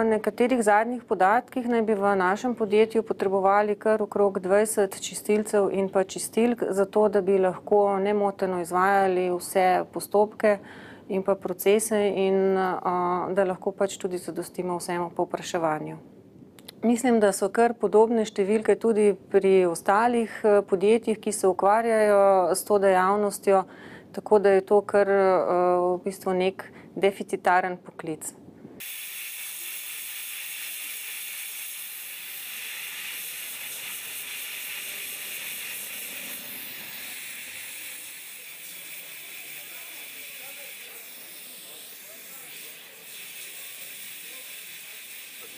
nekaterih zadnjih podatkih naj bi v našem podjetju potrebovali kar okrog 20 čistilcev in pa čistilk, zato da bi lahko nemoteno izvajali vse postopke in pa procese in da lahko pač tudi zadostimo vsemu povpraševanju. Mislim, da so kar podobne številke tudi pri ostalih podjetjih, ki se ukvarjajo s to dejavnostjo, tako da je to kar v bistvu nek deficitaren poklic.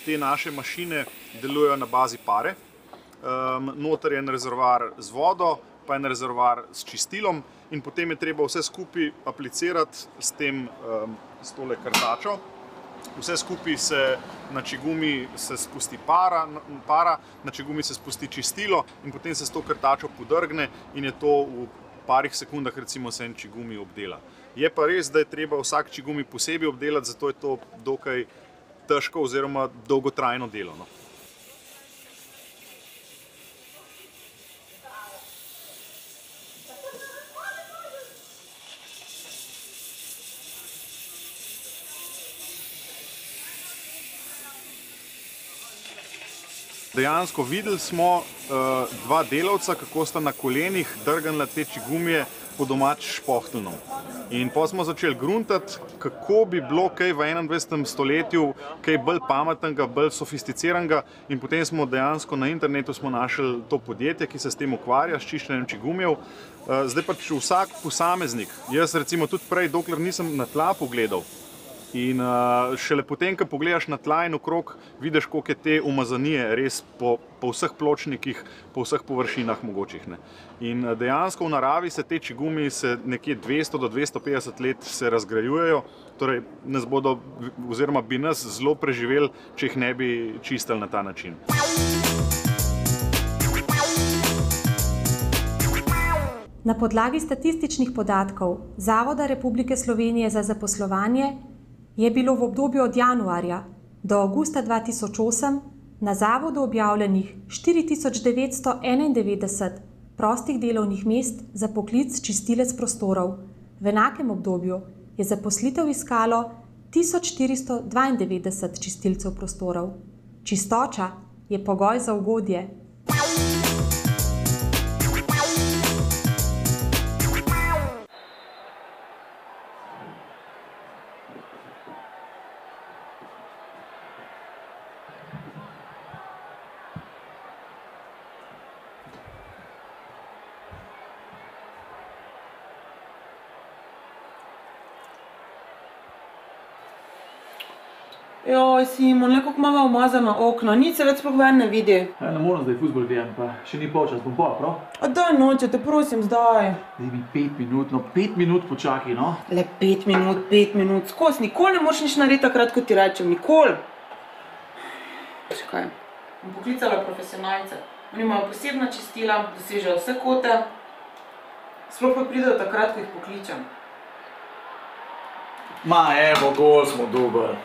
Te naše mašine delujejo na bazi pare. Noter je en rezervoar z vodo, pa en rezervoar s čistilom in potem je treba vse skupaj aplicirati s tole krtačo. Vse skupaj se na čigumi se spusti para, na čigumi se spusti čistilo in potem se s to krtačo podrgne in je to v parih sekundah recimo se en čigumi obdela. Je pa res, da je treba vsak čigumi posebej obdelati, zato je to dokaj težko oziroma dolgotrajno delo. Dejansko videli smo dva delavca, kako sta na kolenih drgnila te čigumije po domač špohteljno. In potem smo začeli gruntati, kako bi bilo kaj v 21. stoletju, kaj bolj pametnega, bolj sofisticiranega in potem smo dejansko na internetu smo našli to podjetje, ki se s tem ukvarja, s čiščenjem čigumijev. Zdaj pač vsak posameznik, jaz recimo tudi prej, dokler nisem na tla pogledal in šele potem, ko pogledaš na tla in okrog, vidiš, koliko je te umazanije res po vseh pločnikih, po vseh površinah mogočih. In dejansko v naravi se te čigumi se nekje 200 do 250 let se razgrajujejo, torej nas bodo, oziroma bi nas zelo preživeli, če jih ne bi čistili na ta način. Na podlagi statističnih podatkov Zavoda Republike Slovenije za zaposlovanje je bilo v obdobju od januarja do avgusta 2008 na zavodu objavljenih 4991 prostih delovnih mest za poklic čistilec prostorov. V enakem obdobju je zaposlitev iskalo 1492 čistilcev prostorov. Čistoča je pogoj za ugodje. Joj, Simon, le kako imava umazana okna, nič se več sploh ven ne vidi. Ne moram zdaj fuzbol vijem, pa še ni polčas, bom pol, prav? A daj noče, te prosim, zdaj. Daj mi 5 minut, no 5 minut počakaj, no. Le 5 minut, skos, nikoli ne moraš nič narediti takrat, ko ti rečem, nikoli. Še kaj, bom poklicala profesionalce. Oni imajo posebna čistila, dosežejo vse kote, sploh pa pridejo takrat, ko jih pokličem. Ma evo, gol smo dober.